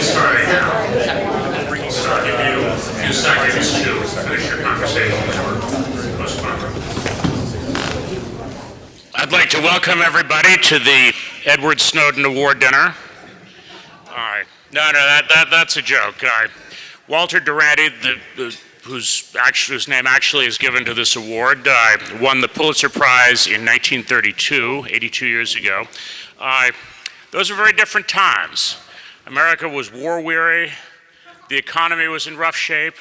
starting now. So I'll give you a few seconds to finish your conversation. I'd like to welcome everybody to the Edward Snowden Award dinner. All right. No, that's a joke. Walter Duranty, whose name actually is given to this award, won the Pulitzer Prize in 1932, 82 years ago. Those are very different times. America was war-weary. The economy was in rough shape.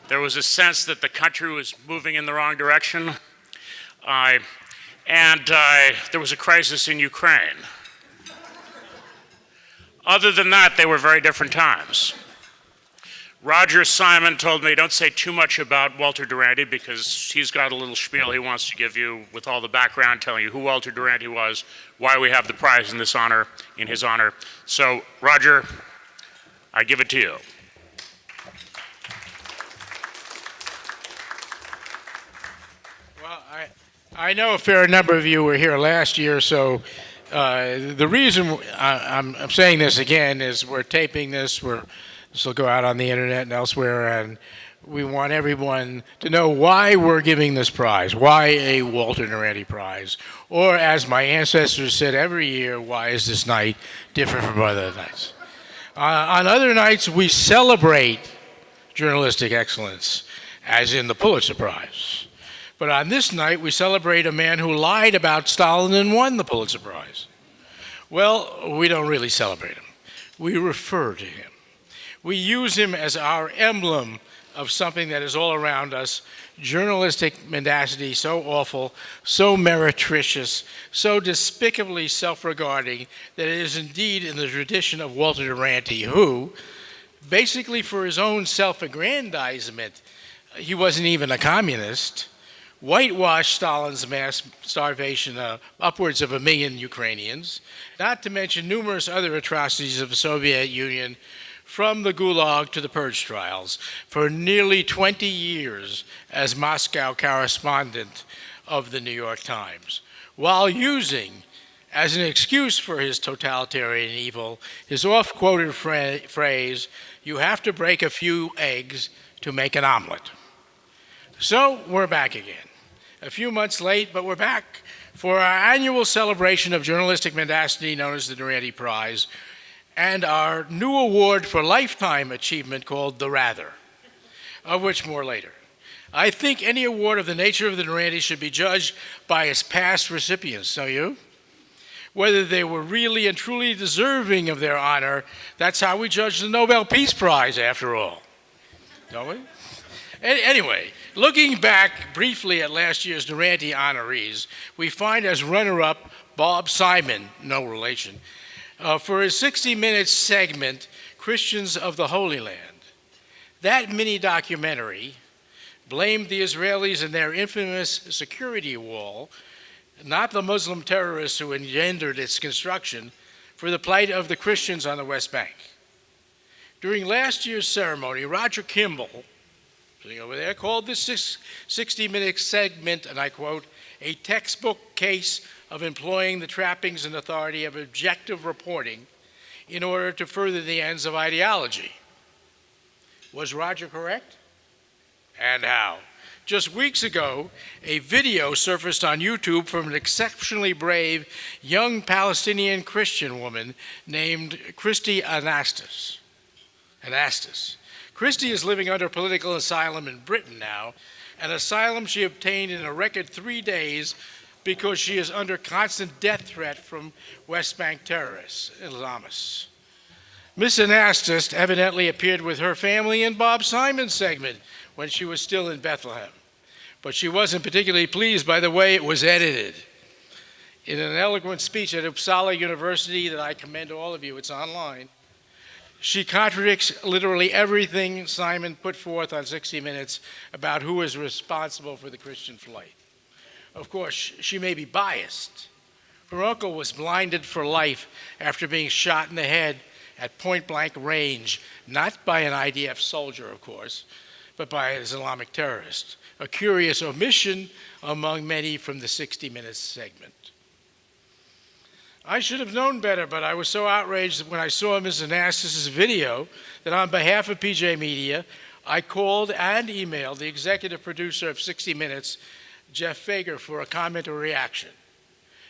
There was a sense that the country was moving in the wrong direction. And there was a crisis in Ukraine. Other than that, they were very different times. Roger Simon told me, don't say too much about Walter Duranty because he's got a little spiel he wants to give you with all the background, telling you who Walter Duranty was, why we have the prize in his honor. So, Roger, I give it to you. Well, I know a fair number of you were here last year, so the reason I'm saying this again is we're taping this. This will go out on the internet and elsewhere, and we want everyone to know why we're giving this prize, why a Walter Duranty Prize, or as my ancestors said every year, why is this night different from other nights? On other nights, we celebrate journalistic excellence, as in the Pulitzer Prize. But on this night, we celebrate a man who lied about Stalin and won the Pulitzer Prize. Well, we don't really celebrate him. We refer to him. We use him as our emblem of something that is all around us, journalistic mendacity so awful, so meretricious, so despicably self-regarding that it is indeed in the tradition of Walter Duranty, who, basically for his own self-aggrandizement, he wasn't even a communist, whitewashed Stalin's mass starvation of upwards of 1 million Ukrainians, not to mention numerous other atrocities of the Soviet Union, from the Gulag to the Purge trials, for nearly 20 years as Moscow correspondent of the New York Times, while using, as an excuse for his totalitarian evil, his oft-quoted phrase, "You have to break a few eggs to make an omelet." So we're back again. A few months late, but we're back for our annual celebration of journalistic mendacity known as the Duranty Prize, and our new award for lifetime achievement called the Rather, of which more later. I think any award of the nature of the Duranty should be judged by its past recipients, don't you? Whether they were really and truly deserving of their honor, that's how we judge the Nobel Peace Prize, after all, don't we? Anyway, looking back briefly at last year's Duranty honorees, we find as runner-up Bob Simon, no relation, for his 60-minute segment, Christians of the Holy Land. That mini-documentary blamed the Israelis and their infamous security wall, not the Muslim terrorists who engendered its construction, for the plight of the Christians on the West Bank. During last year's ceremony, Roger Kimball, sitting over there, called this 60-minute segment, and I quote, "a textbook case of employing the trappings and authority of objective reporting in order to further the ends of ideology." Was Roger correct? And how? Just weeks ago, a video surfaced on YouTube from an exceptionally brave young Palestinian Christian woman named Christy Anastas. Christy is living under political asylum in Britain now, an asylum she obtained in a record 3 days because she is under constant death threat from West Bank terrorists, Islamists. Miss Anastas evidently appeared with her family in Bob Simon's segment when she was still in Bethlehem, but she wasn't particularly pleased by the way it was edited. In an eloquent speech at Uppsala University that I commend to all of you, it's online, she contradicts literally everything Simon put forth on 60 Minutes about who is responsible for the Christian flight. Of course, she may be biased. Her uncle was blinded for life after being shot in the head at point-blank range, not by an IDF soldier, of course, but by an Islamic terrorist, a curious omission among many from the 60 Minutes segment. I should have known better, but I was so outraged when I saw Mrs. Anastas's video that on behalf of PJ Media, I called and emailed the executive producer of 60 Minutes, Jeff Fager, for a comment or reaction.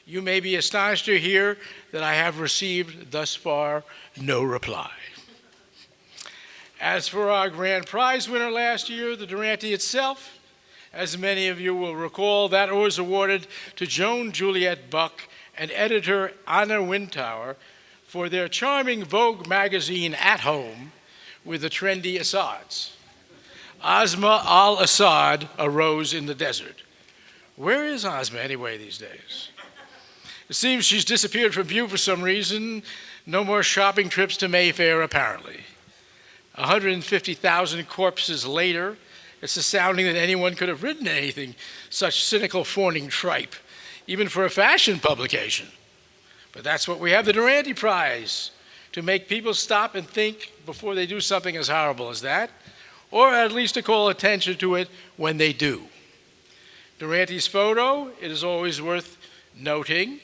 You may be astonished to hear that I have received thus far no reply. As for our grand prize winner last year, the Duranty itself, as many of you will recall, that was awarded to Joan Juliet Buck and editor Anna Wintour for their charming Vogue magazine At Home with the trendy Assads. Ozma al-Assad arose in the desert. Where is Ozma anyway these days? It seems she's disappeared from view for some reason. No more shopping trips to Mayfair, apparently. 150,000 corpses later, it's astounding that anyone could have written anything such cynical fawning tripe, even for a fashion publication. But that's what we have the Duranty Prize, to make people stop and think before they do something as horrible as that, or at least to call attention to it when they do. Duranty's photo, it is always worth noting,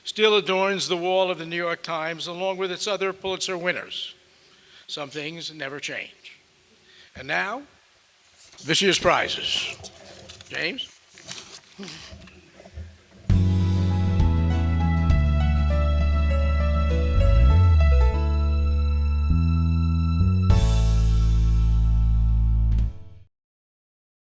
still adorns the wall of the New York Times along with its other Pulitzer winners. Some things never change. And now, this year's prizes. James?